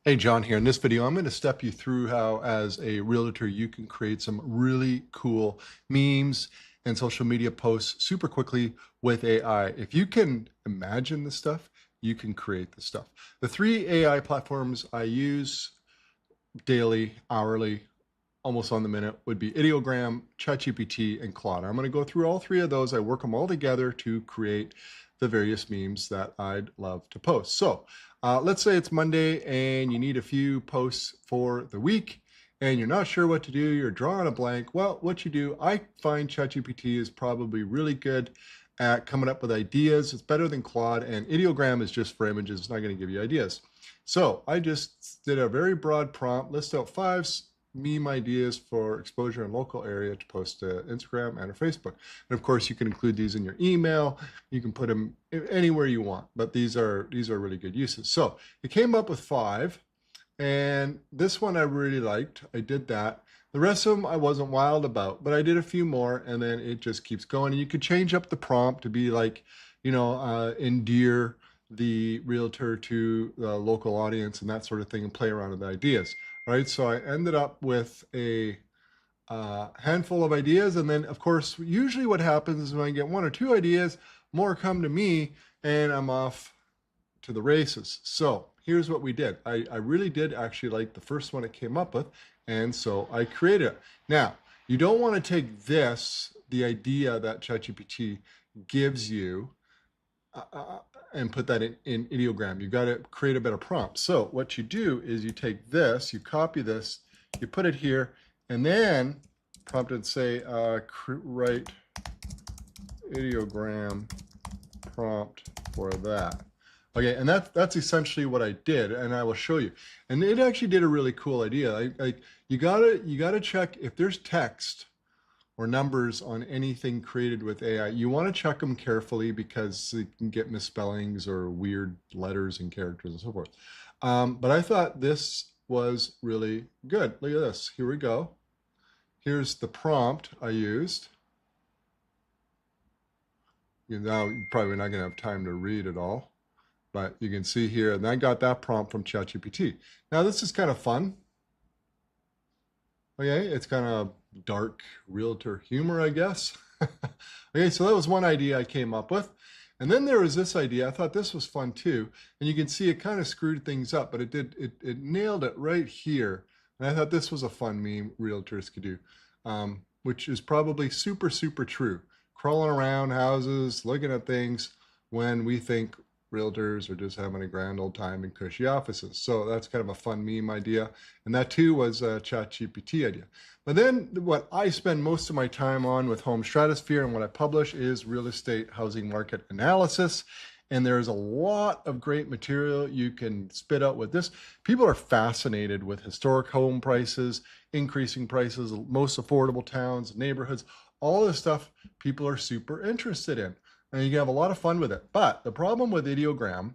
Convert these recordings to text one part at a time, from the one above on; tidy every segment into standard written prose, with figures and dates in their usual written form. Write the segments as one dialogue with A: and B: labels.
A: Hey, John here. In this video, I'm going to step you through how, as a realtor, you can create some really cool memes and social media posts super quickly with AI. If you can imagine this stuff, you can create this stuff. The three AI platforms I use daily, hourly, almost on the minute would be Ideogram, ChatGPT, and Claude. I'm going to go through all three of those. I work them all together to create the various memes that I'd love to post. So let's say it's Monday and you need a few posts for the week and you're not sure what to do, you're drawing a blank. Well, what you do, I find ChatGPT is probably really good at coming up with ideas. It's better than Claude, and Ideogram is just for images. It's not going to give you ideas. So I just did a very broad prompt, list out five meme ideas for exposure in local area to post to Instagram and to Facebook. And of course, you can include these in your email. You can put them anywhere you want, but these are really good uses. So it came up with five, and this one I really liked. I did that. The rest of them I wasn't wild about, but I did a few more, and then it just keeps going. And you could change up the prompt to be like, endear the realtor to the local audience and that sort of thing, and play around with the ideas. All right, so I ended up with a handful of ideas, and then of course usually what happens is when I get one or two ideas, more come to me and I'm off to the races. So here's what we did. I really did actually like the first one it came up with, and so I created it. Now, you don't want to take this, the idea that ChatGPT gives you, and put that in Ideogram. You got to create a better prompt. So what you do is you take this, you copy this, you put it here, and then prompt it, say, write Ideogram prompt for that. Okay, and that's essentially what I did, and I will show you. And it actually did a really cool idea. You gotta check if there's text or numbers on anything created with AI. You want to check them carefully because you can get misspellings or weird letters and characters and so forth. But I thought this was really good. Look at this. Here we go. Here's the prompt I used. Now, you're probably not going to have time to read it all, but you can see here, and I got that prompt from ChatGPT. Now, this is kind of fun. Okay, it's kind of dark realtor humor, I guess. Okay, so that was one idea I came up with. And then there was this idea. I thought this was fun too. And you can see it kind of screwed things up, but it nailed it right here. And I thought this was a fun meme realtors could do, which is probably super, super true. Crawling around houses, looking at things when we think realtors are just having a grand old time in cushy offices. So that's kind of a fun meme idea. And that too was a ChatGPT idea. But then what I spend most of my time on with Home Stratosphere and what I publish is real estate housing market analysis. And there's a lot of great material you can spit out with this. People are fascinated with historic home prices, increasing prices, most affordable towns, neighborhoods, all this stuff people are super interested in. And you can have a lot of fun with it. But the problem with Ideogram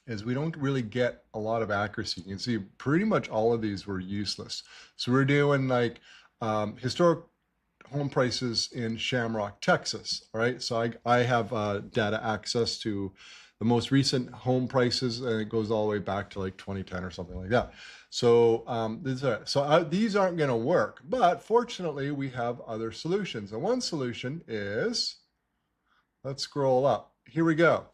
A: is we don't really get a lot of accuracy. You can see pretty much all of these were useless. So we're doing like historic home prices in Shamrock, Texas. All right, so I have data access to the most recent home prices, and it goes all the way back to like 2010 or something like that. So these aren't going to work, but fortunately we have other solutions. And one solution is, let's scroll up. Here we go.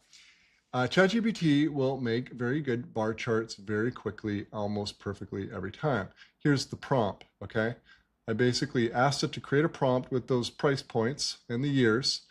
A: ChatGPT will make very good bar charts very quickly, almost perfectly every time. Here's the prompt, okay? I basically asked it to create a prompt with those price points and the years,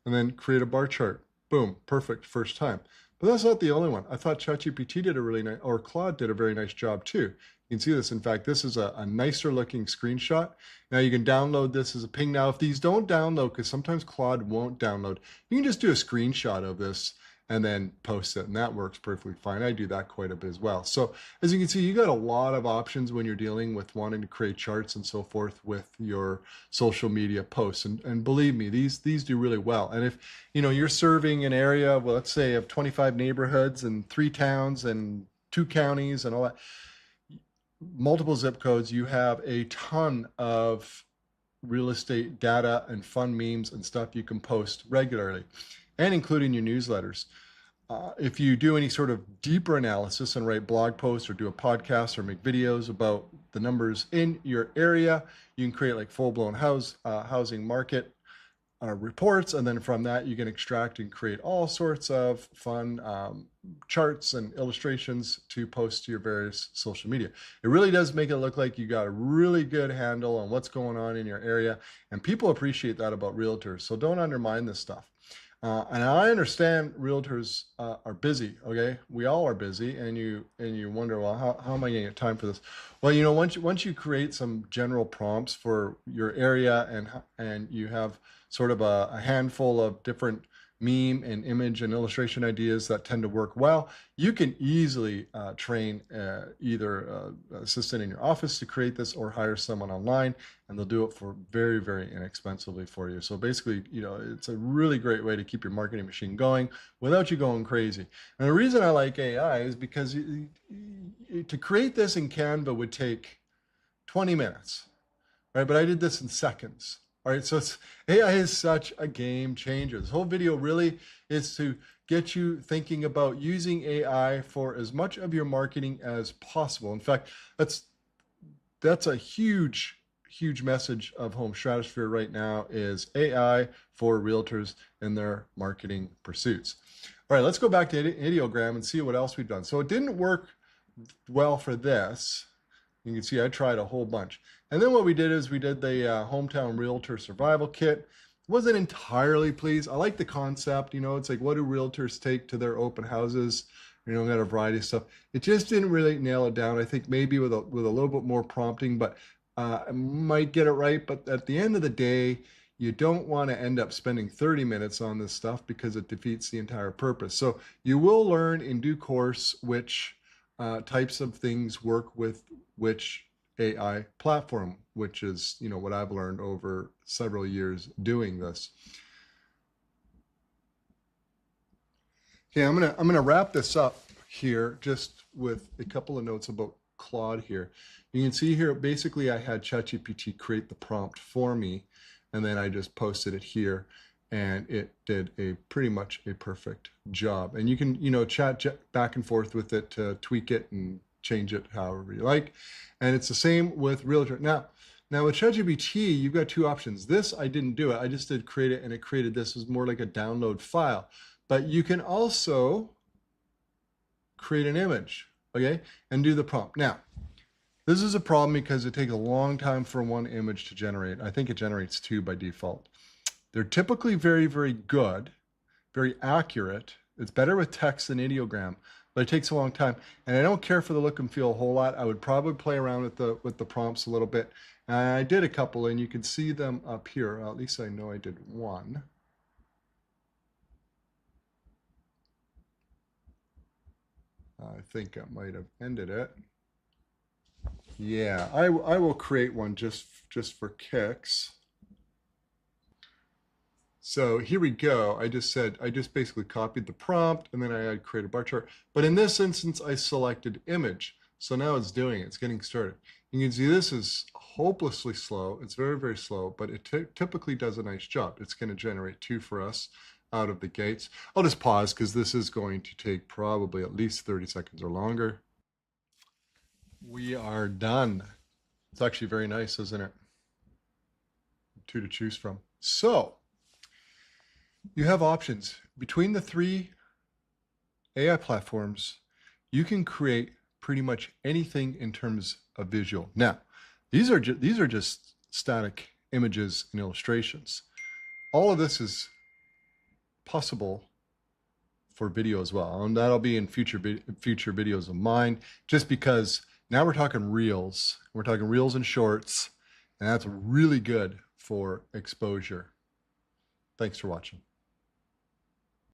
A: and then create a bar chart. Boom, perfect first time. But that's not the only one. I thought ChatGPT did a really nice, or Claude did a very nice job too. You can see this. In fact, this is a nicer looking screenshot. Now you can download this as a ping. Now, if these don't download, because sometimes Claude won't download, you can just do a screenshot of this and then post it, and that works perfectly fine. I do that quite a bit as well. So as you can see, you got a lot of options when you're dealing with wanting to create charts and so forth with your social media posts. And believe me, these do really well. And if you're serving an area, well, let's say of 25 neighborhoods and 3 towns and 2 counties and all that, multiple zip codes, you have a ton of real estate data and fun memes and stuff you can post regularly, and including your newsletters. If you do any sort of deeper analysis and write blog posts or do a podcast or make videos about the numbers in your area, you can create like full-blown housing market reports, and then from that you can extract and create all sorts of fun charts and illustrations to post to your various social media. It really does make it look like you got a really good handle on what's going on in your area, and people appreciate that about realtors, so don't undermine this stuff. And I understand realtors are busy, okay? We all are busy, and you wonder, well, how am I gonna get time for this? Well, you know, once you create some general prompts for your area, and you have sort of a handful of different meme and image and illustration ideas that tend to work well, you can easily train either an assistant in your office to create this or hire someone online, and they'll do it for very, very inexpensively for you. So basically, you know, it's a really great way to keep your marketing machine going without you going crazy. And the reason I like AI is because to create this in Canva would take 20 minutes, right? But I did this in seconds. All right, so AI is such a game changer. This whole video really is to get you thinking about using AI for as much of your marketing as possible. In fact, that's a huge message of Home Stratosphere right now, is AI for realtors in their marketing pursuits. All right, let's go back to Ideogram and see what else we've done. So it didn't work well for this. You can see I tried a whole bunch. And then what we did is we did the Hometown Realtor Survival Kit. Wasn't entirely pleased. I like the concept, you know, it's like, what do realtors take to their open houses? You know, got a variety of stuff. It just didn't really nail it down. I think maybe with a little bit more prompting, but I might get it right. But at the end of the day, you don't want to end up spending 30 minutes on this stuff because it defeats the entire purpose. So you will learn in due course which types of things work with which AI platform, which is, you know, what I've learned over several years doing this. Okay, I'm gonna wrap this up here just with a couple of notes about Claude here. You can see here, basically I had ChatGPT create the prompt for me, and then I just posted it here, and it did pretty much a perfect job. And you can, you know, chat back and forth with it to tweak it and change it however you like. And it's the same with Realtor. Now with ChatGPT, you've got two options. This, I didn't do it. I just did create it, and it created this. It was more like a download file. But you can also create an image, okay, and do the prompt. Now, this is a problem because it takes a long time for one image to generate. I think it generates two by default. They're typically very, very good, very accurate. It's better with text than ideogram, but it takes a long time. And I don't care for the look and feel a whole lot. I would probably play around with the prompts a little bit. And I did a couple, and you can see them up here. At least I know I did one. I think I might have ended it. Yeah, I will create one just for kicks. So here we go. I just basically copied the prompt, and then I had create a bar chart. But in this instance, I selected image. So now it's doing it. It's getting started. You can see this is hopelessly slow. It's very, very slow, but it typically does a nice job. It's going to generate two for us out of the gates. I'll just pause because this is going to take probably at least 30 seconds or longer. We are done. It's actually very nice, isn't it? Two to choose from. So you have options. Between the three AI platforms, you can create pretty much anything in terms of visual. Now, these are just static images and illustrations. All of this is possible for video as well, and that'll be in future videos of mine, just because now we're talking reels and shorts, and that's really good for exposure. Thanks for watching.